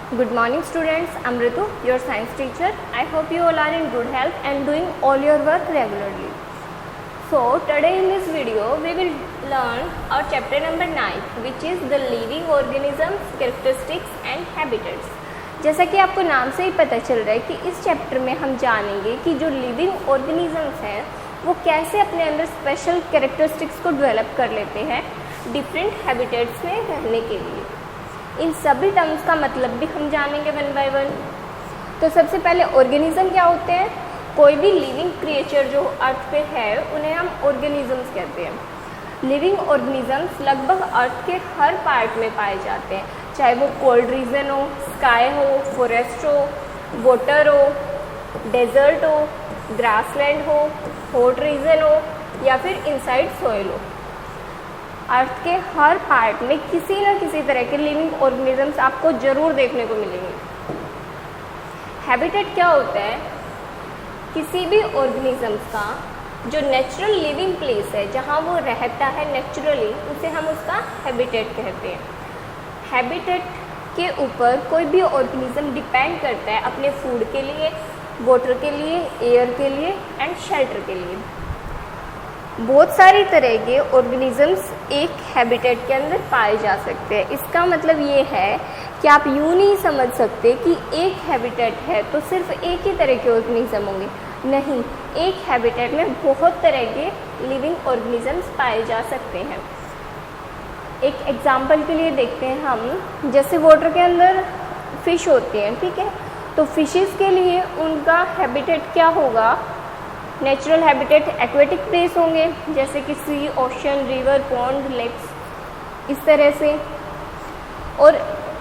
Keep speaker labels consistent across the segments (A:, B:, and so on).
A: Good morning students, I'm Ritu, your science teacher. I hope you all are in good health and doing all your work regularly. So today in this video we will learn our chapter number 9 which is the living organisms, characteristics and habitats. जैसा कि आपको नाम से ही पता चल रहा है कि इस चैप्टर में हम जानेंगे कि जो लिविंग ऑर्गेनिजम्स हैं वो कैसे अपने अंदर स्पेशल कैरेक्टरिस्टिक्स को डेवलप कर लेते हैं डिफरेंट हैबिटेट्स में रहने के लिए। इन सभी टर्म्स का मतलब भी हम जानेंगे वन बाय वन। तो सबसे पहले ऑर्गेनिज्म क्या होते हैं? कोई भी लिविंग क्रिएचर जो अर्थ पे है उन्हें हम ऑर्गेनिजम्स कहते हैं। लिविंग ऑर्गेनिजम्स लगभग अर्थ के हर पार्ट में पाए जाते हैं, चाहे वो कोल्ड रीजन हो, स्काई हो, फॉरेस्ट हो, वाटर हो, डेजर्ट हो, ग्रासलैंड हो, हॉट रीजन हो या फिर इनसाइड सॉइल हो। अर्थ के हर पार्ट में किसी न किसी तरह के लिविंग ऑर्गेनिजम्स आपको जरूर देखने को मिलेंगे। हैबिटेट क्या होता है? किसी भी ऑर्गेनिजम्स का जो नेचुरल लिविंग प्लेस है, जहाँ वो रहता है नेचुरली, उसे हम उसका हैबिटेट कहते हैं। हैबिटेट के ऊपर कोई भी ऑर्गेनिज्म डिपेंड करता है अपने फूड के लिए, वाटर के लिए, एयर के लिए एंड शेल्टर के लिए। बहुत सारी तरह के ऑर्गेनिजम्स एक हैबिटेट के अंदर पाए जा सकते हैं। इसका मतलब ये है कि आप यूँ नहीं समझ सकते कि एक हैबिटेट है तो सिर्फ एक ही तरह के ऑर्गेनिज्म होंगे। नहीं, एक हैबिटेट में बहुत तरह के लिविंग ऑर्गेनिजम्स पाए जा सकते हैं। एक एग्जांपल के लिए देखते हैं हम, जैसे वाटर के अंदर फिश होती हैं, ठीक है, तो फिशेस के लिए उनका हैबिटेट क्या होगा? नेचुरल हैबिटेट एक्वेटिक प्लेस होंगे, जैसे कि सी, ओशन, रिवर, पॉन्ड, लेक्स, इस तरह से। और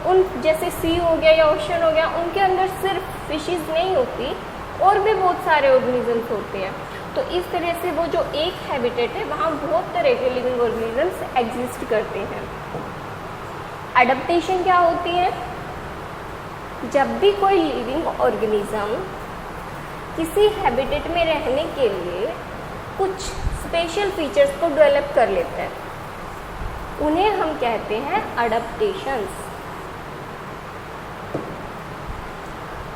A: उन जैसे सी हो गया या ओशन हो गया, उनके अंदर सिर्फ फिशेस नहीं होती और भी बहुत सारे ऑर्गेनिजम्स होते हैं। तो इस तरह से वो जो एक हैबिटेट है वहाँ बहुत तरह के लिविंग ऑर्गेनिजम्स एग्जिस्ट करते हैं। अडप्टेशन क्या होती है? जब भी कोई लिविंग ऑर्गेनिज्म किसी हैबिटेट में रहने के लिए कुछ स्पेशल फीचर्स को डेवलप कर लेता है, उन्हें हम कहते हैं अडप्टेशंस।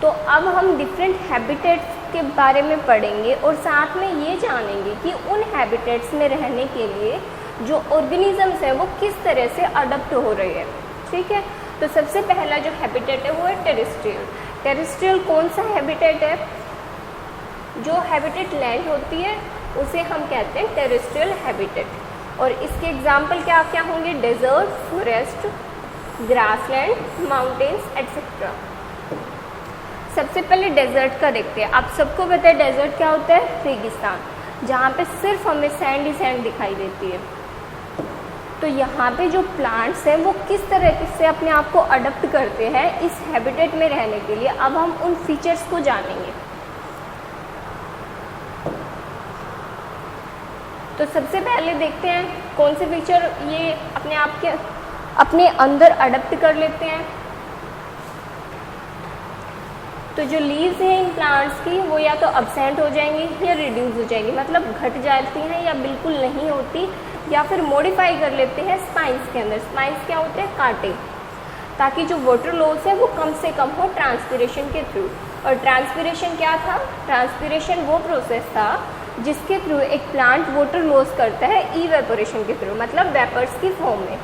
A: तो अब हम डिफरेंट हैबिटेट्स के बारे में पढ़ेंगे और साथ में ये जानेंगे कि उन हैबिटेट्स में रहने के लिए जो ऑर्गेनिजम्स हैं वो किस तरह से अडप्ट हो रहे हैं। ठीक है, तो सबसे पहला जो हैबिटेट है वो है टेरेस्ट्रियल। टेरेस्ट्रियल कौन सा हैबिटेट है? जो हैबिटेट लैंड होती है उसे हम कहते हैं टेरेस्ट्रियल हैबिटेट। और इसके एग्जाम्पल क्या क्या होंगे? Desert, forest, grassland, mountains etcetera. सबसे पहले डेजर्ट का देखते हैं। आप सबको पता है डेजर्ट क्या होता है? रेगिस्तान, जहाँ पे सिर्फ हमें सैंड ही सैंड दिखाई देती है। तो यहाँ पे जो प्लांट्स हैं वो किस तरह से अपने आप को अडप्ट करते हैं इस हैबिटेट में रहने के लिए, अब हम उन फीचर्स को जानेंगे। तो सबसे पहले देखते हैं कौन से फीचर ये अपने अंदर अडप्ट कर लेते हैं। तो जो लीव्स हैं इन प्लांट्स की वो या तो अब्सेंट हो जाएंगी या रिड्यूस हो जाएंगी, मतलब घट जाती हैं या बिल्कुल नहीं होती, या फिर मॉडिफाई कर लेते हैं स्पाइंस के अंदर। स्पाइंस क्या होते हैं? कांटे, ताकि जो वाटर लॉस है वो कम से कम हो ट्रांसपिरेशन के थ्रू। और ट्रांसपिरेशन क्या था? ट्रांसपिरेशन वो प्रोसेस था जिसके थ्रू एक प्लांट वाटर लॉस करता है इवेपोरेशन के थ्रू, मतलब वेपर्स की फॉर्म में।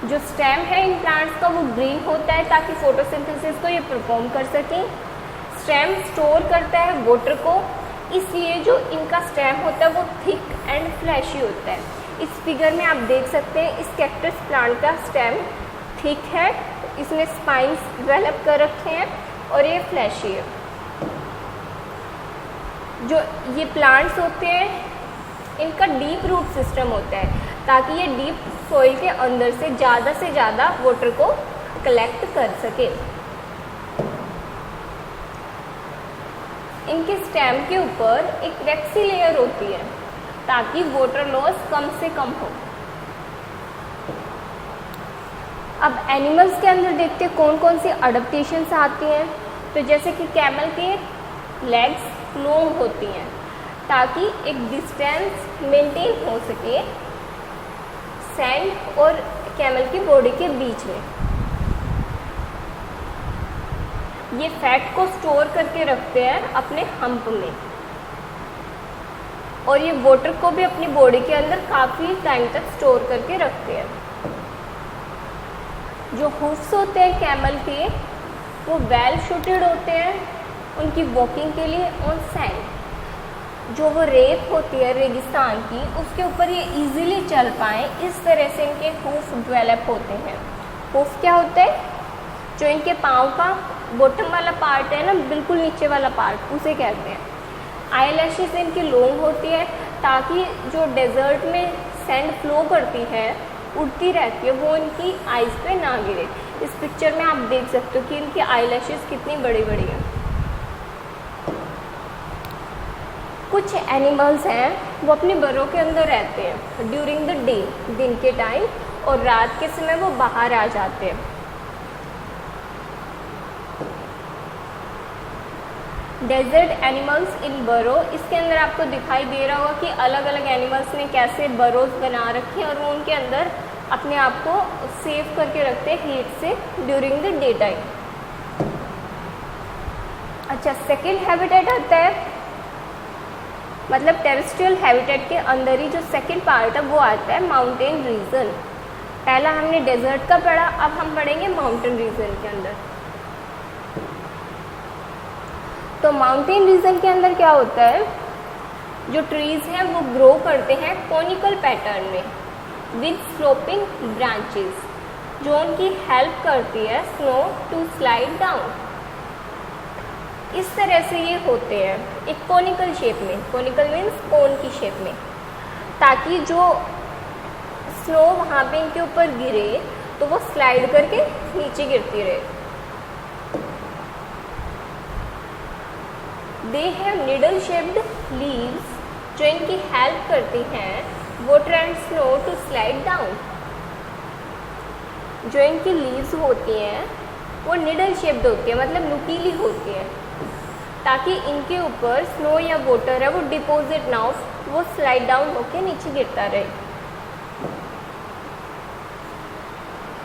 A: जो स्टेम है इन प्लांट्स का वो ग्रीन होता है ताकि फोटोसिंथेसिस को ये परफॉर्म कर सकें। स्टेम स्टोर करता है वाटर को, इसलिए जो इनका स्टेम होता है वो थिक एंड फ्लैशी होता है। इस फिगर में आप देख सकते हैं इस कैक्टस प्लांट का स्टेम थिक है, इसमें स्पाइंस डेवलप कर रखे हैं और ये फ्लैशी है। जो ये प्लांट्स होते हैं इनका डीप रूट सिस्टम होता है ताकि ये डीप सॉइल के अंदर से ज़्यादा वाटर को कलेक्ट कर सके। इनके स्टेम के ऊपर एक वैक्सी लेयर होती है ताकि वाटर लॉस कम से कम हो। अब एनिमल्स के अंदर देखते हैं कौन कौन सी अडप्टेशंस आती हैं। तो जैसे कि कैमल के लेग्स लॉन्ग होती हैं ताकि एक डिस्टेंस मेंटेन हो सके सैंड और कैमल की बॉडी के बीच में। ये फैट को स्टोर करके रखते हैं अपने हम्प में, और ये वाटर को भी अपनी बॉडी के अंदर काफ़ी टाइम तक स्टोर करके रखते हैं। जो हूफ्स होते हैं कैमल के, वो वेल शूटेड होते हैं उनकी वॉकिंग के लिए ऑन सैंड। जो वो रेत होती है रेगिस्तान की, उसके ऊपर ये इजीली चल पाएँ, इस तरह से इनके हूफ डेवलप होते हैं। हूफ क्या होता है? जो इनके पाँव का बॉटम वाला पार्ट है ना, बिल्कुल नीचे वाला पार्ट, उसे कहते हैं। आई लैशेस इनकी लॉन्ग होती है ताकि जो डेजर्ट में सैंड फ्लो करती है, उड़ती रहती है, वो इनकी आइज़ पे ना गिरे। इस पिक्चर में आप देख सकते हो कि इनकी आई लैशेस कितनी बड़ी बड़ी हैं। कुछ एनिमल्स हैं वो अपने बरों के अंदर रहते हैं ड्यूरिंग द डे, दिन के टाइम, और रात के समय वो बाहर आ जाते हैं। डेजर्ट एनिमल्स इन बरो, इसके अंदर आपको दिखाई दे रहा होगा कि अलग अलग एनिमल्स ने कैसे बरोज बना रखे हैं और वो उनके अंदर अपने आप को सेव करके रखते हैं हीट से ड्यूरिंग द डे टाइम। अच्छा, सेकेंड हैबिटेट आता है, मतलब टेरेस्ट्रियल हैबिटेट के अंदर ही जो सेकेंड पार्ट है वो आता है माउंटेन रीजन। पहला हमने डेजर्ट का पढ़ा, अब हम पढ़ेंगे माउंटेन रीजन के अंदर। तो माउंटेन रीजन के अंदर क्या होता है, जो ट्रीज़ हैं वो ग्रो करते हैं कॉनिकल पैटर्न में विद स्लोपिंग ब्रांचेस, जो उनकी हेल्प करती है स्नो टू स्लाइड डाउन। इस तरह से ये होते हैं एक कॉनिकल शेप में, कॉनिकल मीन्स कोन की शेप में, ताकि जो स्नो वहाँ पे इनके ऊपर गिरे तो वो स्लाइड करके नीचे गिरती रहे। They have needle shaped leaves, जो इनकी हेल्प करती हैं water and snow to slide down. जो इनकी लीव्स होती हैं वो निडल शेप्ड होती है, मतलब नुकीली होती है, ताकि इनके ऊपर स्नो या वाटर है वो डिपॉजिट ना हो, वो स्लाइड डाउन होकर नीचे गिरता रहे।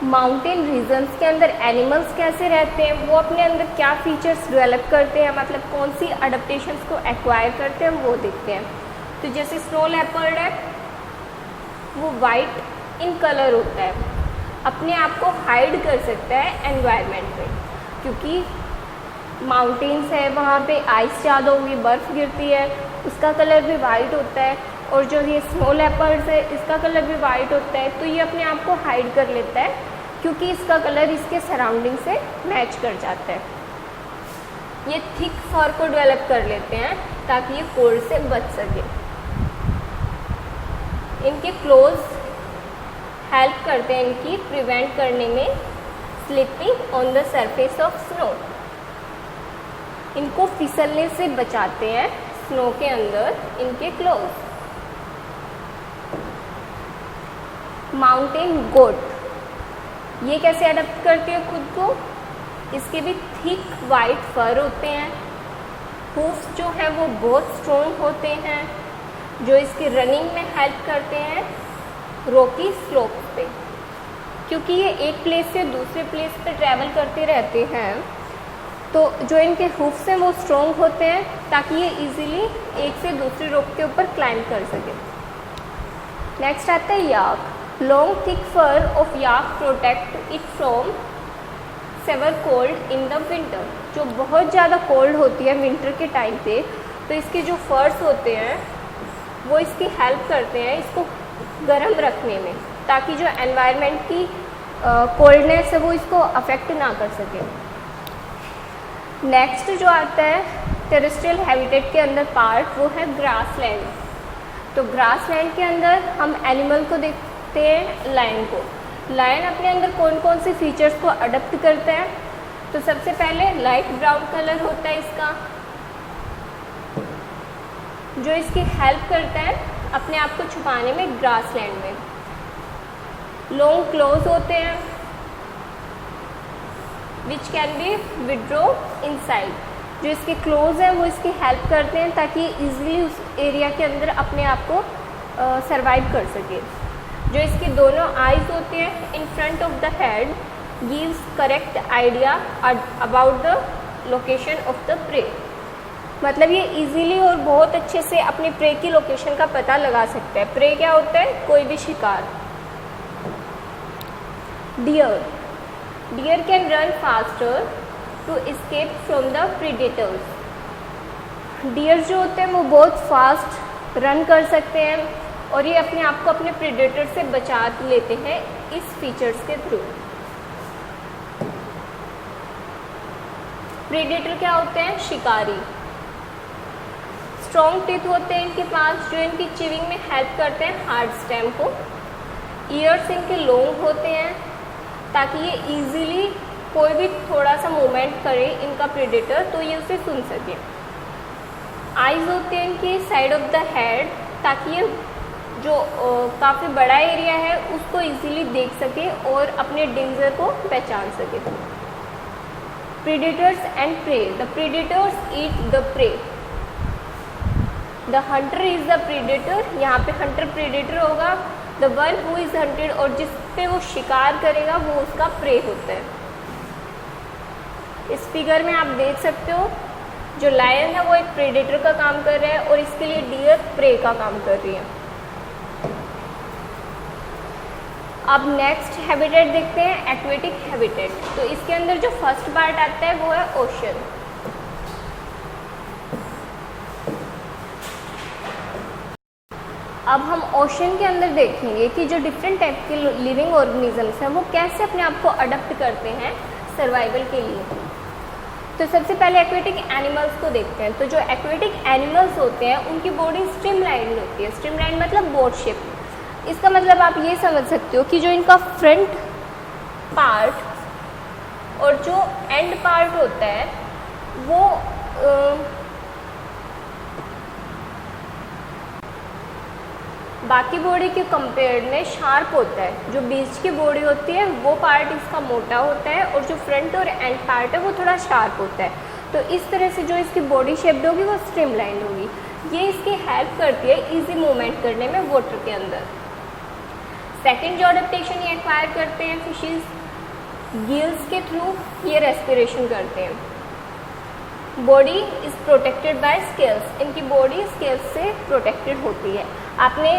A: माउंटेन रीजन्स के अंदर एनिमल्स कैसे रहते हैं, वो अपने अंदर क्या फीचर्स डेवलप करते हैं, मतलब कौन सी अडेप्टेशंस को एक्वायर करते हैं, वो देखते हैं। तो जैसे स्नो लेपर्ड है, वो वाइट इन कलर होता है, अपने आप को हाइड कर सकता है एनवायरनमेंट में, क्योंकि माउंटेन्स है वहाँ पे आइस ज़्यादा होगी, बर्फ़ गिरती है, उसका कलर भी वाइट होता है। और जो ये स्नो लेपर्ड्स है, इसका कलर भी वाइट होता है, तो ये अपने आप को हाइड कर लेता है क्योंकि इसका कलर इसके सराउंडिंग से मैच कर जाता है। ये थिक फर को डेवलप कर लेते हैं ताकि ये कोल्ड से बच सके। इनके क्लोज हेल्प करते हैं इनकी प्रिवेंट करने में slipping on the surface of snow, इनको फिसलने से बचाते हैं स्नो के अंदर इनके क्लोज। माउंटेन गोट, ये कैसे अडप्ट करती है खुद को, इसके भी थिक वाइट फर होते हैं, हूफ्स जो हैं वो बहुत स्ट्रॉन्ग होते हैं, जो इसकी रनिंग में हेल्प करते हैं रॉकी स्लोप पे, क्योंकि ये एक प्लेस से दूसरे प्लेस पे ट्रैवल करते रहते हैं, तो जो इनके हूफ्स हैं वो स्ट्रॉन्ग होते हैं ताकि ये इजीली एक से दूसरे रॉक के ऊपर क्लाइंब कर सके। नेक्स्ट आता है yak. Long thick fur of yak protect it from severe cold in the winter, जो बहुत ज़्यादा कोल्ड होती है विंटर के टाइम पे, तो इसके जो फर्स होते हैं वो इसकी हेल्प करते हैं इसको गर्म रखने में, ताकि जो एनवायरनमेंट की कोल्डनेस है वो इसको अफेक्ट ना कर सके। नेक्स्ट जो आता है टेरेस्ट्रियल हैबिटेट के अंदर पार्ट, वो है ग्रासलैंड। तो ग्रासलैंड के अंदर हम एनिमल को देखते हैं, लायन को। लायन अपने अंदर कौन कौन से फीचर्स को अडॉप्ट करता है, तो सबसे पहले लाइट ब्राउन कलर होता है इसका, जो इसकी हेल्प करता है अपने आप को छुपाने में ग्रासलैंड में। लॉन्ग क्लोज होते हैं which can be withdraw inside, जो इसके क्लोज हैं वो इसकी हेल्प करते हैं ताकि इजीली उस एरिया के अंदर अपने आप को सरवाइव कर सके। जो इसकी दोनों आइज़ होते हैं in front of the head gives correct idea about the location of the prey, मतलब ये इजीली और बहुत अच्छे से अपने प्रे की लोकेशन का पता लगा सकता है। प्रे क्या होता है? कोई भी शिकार। Deer, deer can run faster to escape from the predators. Deer जो होते हैं वो बहुत फास्ट रन कर सकते हैं और ये अपने आप को अपने प्रीडेटर से बचा लेते हैं इस फीचर्स के थ्रू। प्रीडेटर क्या होते हैं? शिकारी। स्ट्रॉन्ग टीथ होते हैं इनके पास जो इनकी चिविंग में हेल्प करते हैं हार्ड स्टेम को। ईयर्स इनके लॉन्ग होते हैं ताकि ये इजीली कोई भी थोड़ा सा मूवमेंट करे इनका प्रीडेटर तो ये उसे सुन सके। आइज़ होते हैं इनकी साइड ऑफ द हेड ताकि ये जो काफ़ी बड़ा एरिया है उसको इजीली देख सके और अपने डेंजर को पहचान सके। Predators and prey, the predators eat the prey, the hunter is the predator, यहाँ पे हंटर प्रीडेटर होगा, the one who is hunted और जिस पे वो शिकार करेगा वो उसका प्रे होता है। इस फिगर में आप देख सकते हो जो लायन है वो एक प्रेडेटर का काम कर रहा है और इसके लिए डियर प्रे का काम कर रही है। अब नेक्स्ट हैबिटेट देखते हैं, एक्वेटिक हैबिटेट। तो इसके अंदर जो फर्स्ट पार्ट आता है वो है ओशन। अब हम ओशन के अंदर देखेंगे कि जो डिफरेंट टाइप के लिविंग ऑर्गेनिजम्स हैं वो कैसे अपने आप को अडप्ट करते हैं सर्वाइवल के लिए। तो सबसे पहले एक्वेटिक एनिमल्स को देखते हैं। तो जो एक्वेटिक एनिमल्स होते हैं उनकी बॉडी स्ट्रीमलाइन होती है। स्ट्रीमलाइन मतलब बोट शेप। इसका मतलब आप ये समझ सकते हो कि जो इनका फ्रंट पार्ट और जो एंड पार्ट होता है वो बाकी बॉडी के कंपेयर में शार्प होता है। जो बीच की बॉडी होती है वो पार्ट इसका मोटा होता है और जो फ्रंट और एंड पार्ट है वो थोड़ा शार्प होता है। तो इस तरह से जो इसकी बॉडी शेप्ड होगी वो स्ट्रीमलाइन होगी। ये इसकी हेल्प करती है इजी मूवमेंट करने में वाटर के अंदर। सेकेंड जो अडेप्टेशन ये एक्वायर करते हैं फिशेस, गिल्स के थ्रू ये रेस्पिरेशन करते हैं। Body is protected by scales, इनकी बॉडी स्केल्स से प्रोटेक्टेड होती है। आपने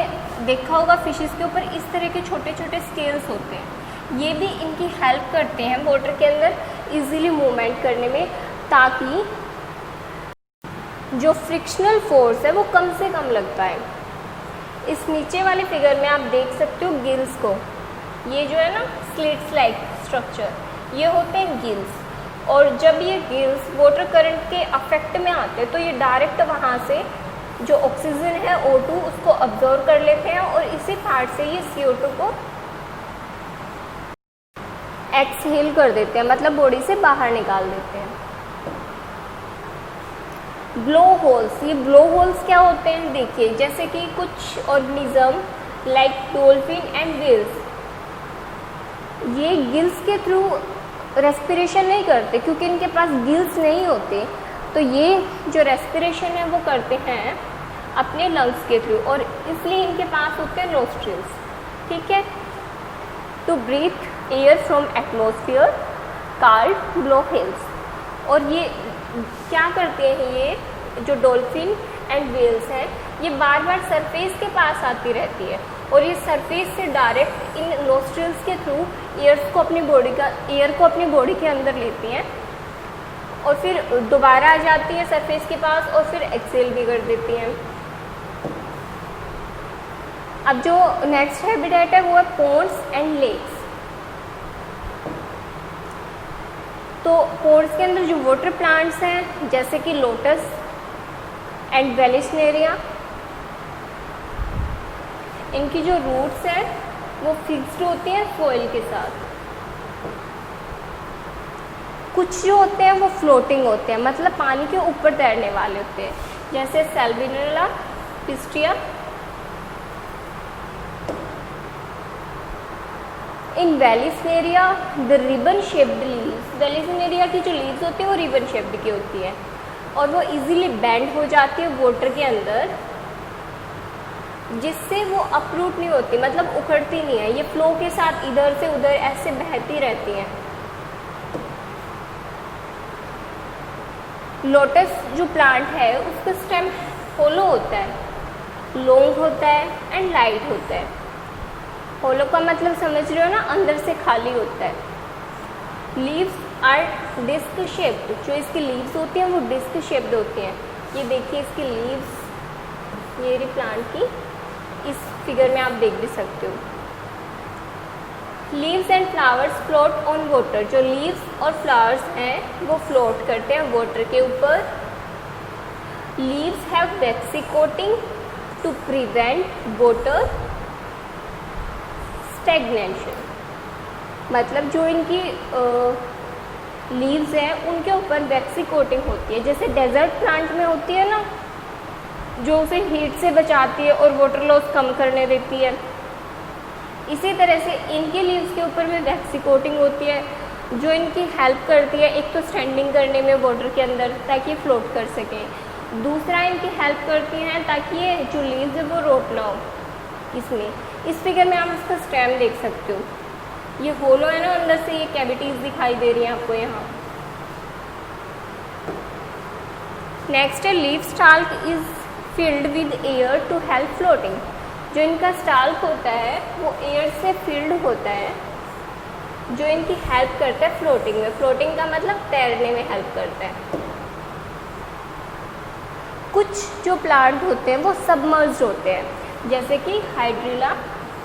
A: देखा होगा फिशेस के ऊपर इस तरह के छोटे छोटे स्केल्स होते हैं। ये भी इनकी हेल्प करते हैं वाटर के अंदर इजीली मूवमेंट करने में, ताकि जो फ्रिक्शनल फोर्स है वो कम से कम लगता है। इस नीचे वाले फिगर में आप देख सकते हो गिल्स को। ये जो है ना स्लिट्स लाइक स्ट्रक्चर, ये होते हैं गिल्स। और जब ये गिल्स वाटर करंट के अफेक्ट में आते हैं तो ये डायरेक्ट वहाँ से जो ऑक्सीजन है O2 उसको अब्जॉर्व कर लेते हैं और इसी पार्ट से ये CO2 को एक्सहेल कर देते हैं, मतलब बॉडी से बाहर निकाल देते हैं। ब्लो होल्स, ये ब्लो होल्स क्या होते हैं देखिए, जैसे कि कुछ organism like dolphin and whales, ये गिल्स के थ्रू रेस्पिरेशन नहीं करते क्योंकि इनके पास गिल्स नहीं होते। तो ये जो रेस्पिरेशन है वो करते हैं अपने लंग्स के थ्रू और इसलिए इनके पास होते हैं नोस्ट्रिल्स। ठीक है, to breathe air from atmosphere called blowholes. और ये क्या करते हैं, ये जो डॉल्फिन एंड व्हेल्स हैं ये बार बार सरफेस के पास आती रहती है और ये सरफेस से डायरेक्ट इन नोस्ट्रिल्स के थ्रू एयर को अपनी बॉडी के अंदर लेती हैं और फिर दोबारा आ जाती है सरफेस के पास और फिर एक्सेल भी कर देती हैं। अब जो नेक्स्ट हैबिटेट है वो है पोन्ड्स एंड लेक्स। तो पोन्ड्स के अंदर जो वाटर प्लांट्स हैं जैसे कि लोटस एंड वेलिस्नेरिया, इनकी जो रूट्स हैं वो फिक्स्ड होती हैं सॉइल के साथ। कुछ जो होते हैं वो फ्लोटिंग होते हैं, मतलब पानी के ऊपर तैरने वाले होते हैं, जैसे Salvinia, Pistia. In Vallisneria the ribbon shaped leaves, Vallisneria की जो लीव्स होती है वो रिबन शेप्ड की होती है और वो इजीली बेंड हो जाती है वाटर के अंदर, जिससे वो अपरूट नहीं होती, मतलब उखड़ती नहीं है। ये फ्लो के साथ इधर से उधर ऐसे बहती रहती हैं। लोटस जो प्लांट है उसका स्टेम होलो होता है, लॉन्ग होता है एंड लाइट होता है। होलो का मतलब समझ रहे हो ना, अंदर से खाली होता है। लीव्स आर डिस्क शेप्ड, जो इसकी लीव्स होती हैं वो डिस्क शेप्ड होती हैं। ये देखिए इसकी लीव्स, ये रही प्लांट की, इस फिगर में आप देख भी सकते हो। Leaves and flowers float on water, जो लीव्स और फ्लावर्स हैं वो फ्लोट करते हैं वाटर के ऊपर। Leaves have waxy coating to prevent water stagnation, मतलब जो इनकी लीव्स हैं उनके ऊपर वैक्सी कोटिंग होती है, जैसे डेजर्ट प्लांट में होती है ना, जो उसे हीट से बचाती है और वाटर लॉस कम करने देती है। इसी तरह से इनके लीव्स के ऊपर में वैक्सी कोटिंग होती है, जो इनकी हेल्प करती है एक तो स्टैंडिंग करने में वाटर के अंदर, ताकि ये फ्लोट कर सकें। दूसरा इनकी हेल्प करती हैं ताकि ये जो लीव्स है वो रोट ना हो। इसमें इस फिगर में आप इसका स्टेम देख सकते हो, ये होलो है ना, अंदर से ये कैविटीज दिखाई दे रही हैं आपको यहाँ। नेक्स्ट है leaf stalk is filled with air to help floating, जो इनका स्टाल्क होता है वो एयर से फिल्ड होता है, जो इनकी हेल्प करता है फ्लोटिंग में। फ्लोटिंग का मतलब तैरने में हेल्प करता है। कुछ जो प्लांट होते हैं वो सबमर्ज्ड होते हैं, जैसे कि हाइड्रिला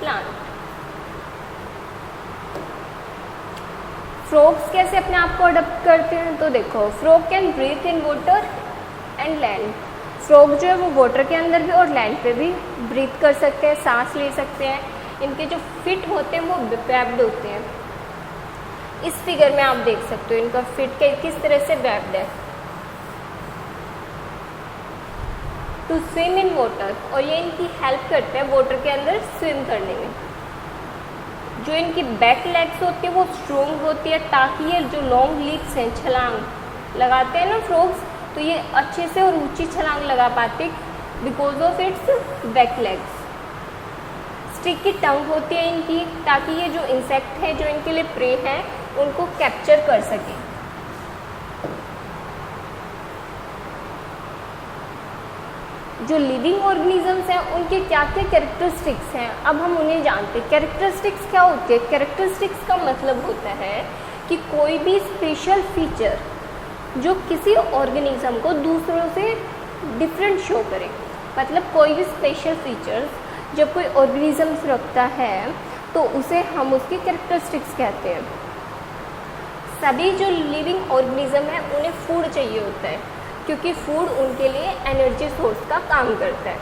A: प्लांट। फ्रॉग्स कैसे अपने आप को अडॉप्ट करते हैं, तो देखो, frog can breathe in water and land. Frog जो है वो वाटर के अंदर भी और लैंड पे भी ब्रीथ कर सकते हैं, सांस ले सकते हैं। इनके जो फिट होते हैं वो वेब्ड होते हैं। इस फिगर में आप देख सकते हो इनका फिट किस तरह से वेब्ड है। टू स्विम इन वाटर, और ये इनकी हेल्प करते हैं वाटर के अंदर स्विम करने में। जो इनकी बैक लेग्स होती है वो स्ट्रोंग होती है, ताकि ये जो लॉन्ग लीव्स हैं, छलांग लगाते हैं ना फ्रॉग्स, तो ये अच्छे से और ऊंची छलांग लगा पाते because of its back legs. Stick की टंग होती है इनकी, ताकि ये जो इंसेक्ट है जो इनके लिए प्रे हैं उनको कैप्चर कर सके। जो लिविंग ऑर्गेनिजम्स हैं उनके क्या क्या कैरेक्टरिस्टिक्स हैं, अब हम उन्हें जानते हैं। कैरेक्टरिस्टिक्स क्या होती है? कैरेक्टरिस्टिक्स का मतलब होता है कि कोई भी स्पेशल फीचर जो किसी ऑर्गेनिज्म को दूसरों से डिफरेंट शो करे। मतलब कोई भी स्पेशल फीचर्स जब कोई ऑर्गेनिज्म रखता है तो उसे हम उसकी कैरेक्टरिस्टिक्स कहते हैं। सभी जो लिविंग ऑर्गेनिज्म है उन्हें फूड चाहिए होता है, क्योंकि फूड उनके लिए एनर्जी सोर्स का काम करता है।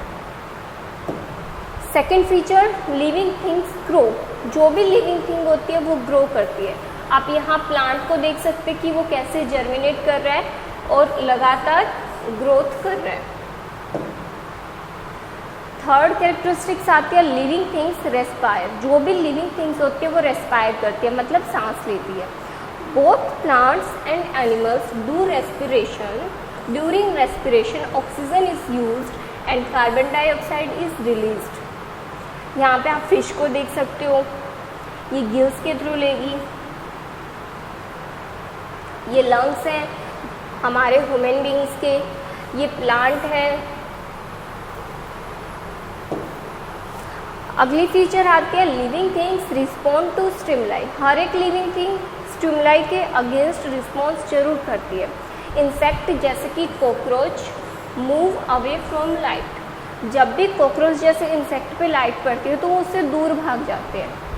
A: Second feature, living things grow. जो भी लिविंग थिंग होती है वो ग्रो करती है। आप यहाँ प्लांट को देख सकते हैं कि वो कैसे जर्मिनेट कर रहा है और लगातार ग्रोथ कर रहा है। थर्ड कैरेक्टरिस्टिक्स आती है लिविंग थिंग्स रेस्पायर। जो भी लिविंग थिंग्स होती है वो रेस्पायर करती है, मतलब सांस लेती है। Both plants and animals do respiration. During respiration oxygen is used and carbon dioxide is released. यहाँ पे आप फिश को देख सकते हो, ये गिल्स के थ्रू लेगी। ये लंग्स हैं हमारे ह्यूमन बींग्स के। ये प्लांट है। अगली फीचर आती है living things respond to stimuli. हर एक लिविंग थिंग स्टिमुलाई के अगेंस्ट रिस्पॉन्स जरूर करती है। इंसेक्ट जैसे कि cockroach move away from light. जब भी कॉकरोच जैसे इंसेक्ट पे लाइट पड़ती है तो वो उससे दूर भाग जाते हैं।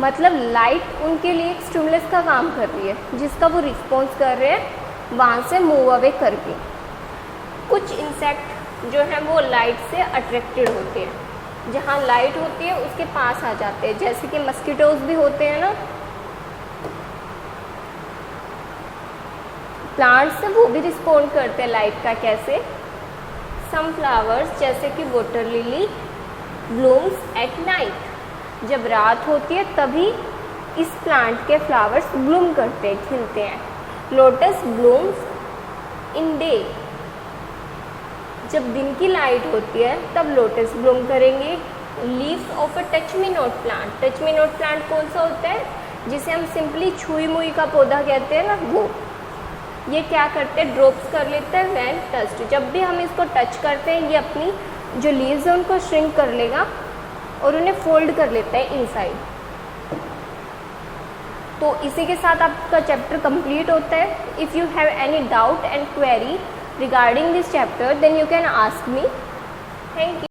A: मतलब लाइट उनके लिए एक स्टिमुलस का काम कर रही है, जिसका वो रिस्पॉन्स कर रहे हैं वहाँ से मूव अवे करके। कुछ इंसेक्ट जो हैं वो लाइट से अट्रैक्टेड होते हैं, जहाँ लाइट होती है उसके पास आ जाते हैं, जैसे कि मस्कीटोज भी होते हैं ना। प्लांट्स से वो भी रिस्पॉन्ड करते हैं लाइट का। कैसे? सम फ्लावर्स जैसे कि water lily blooms at night. जब रात होती है तभी इस प्लांट के फ्लावर्स ब्लूम करते हैं, खिलते हैं। Lotus blooms in day. जब दिन की लाइट होती है तब लोटस ब्लूम करेंगे। Leaves of a touch me not plant. Touch me not plant कौन सा होता है? जिसे हम सिंपली छुई मुई का पौधा कहते हैं ना, वो। ये क्या करते हैं, ड्रॉप्स कर लेते हैं व्हेन टच्ड। जब भी हम इसको टच करते हैं ये अपनी जो लीव्स हैं उनको श्रिंक कर लेगा और उन्हें फोल्ड कर लेता है इनसाइड। तो इसी के साथ आपका चैप्टर कंप्लीट होता है। If you have any doubt and query regarding this chapter then you can ask me. Thank you.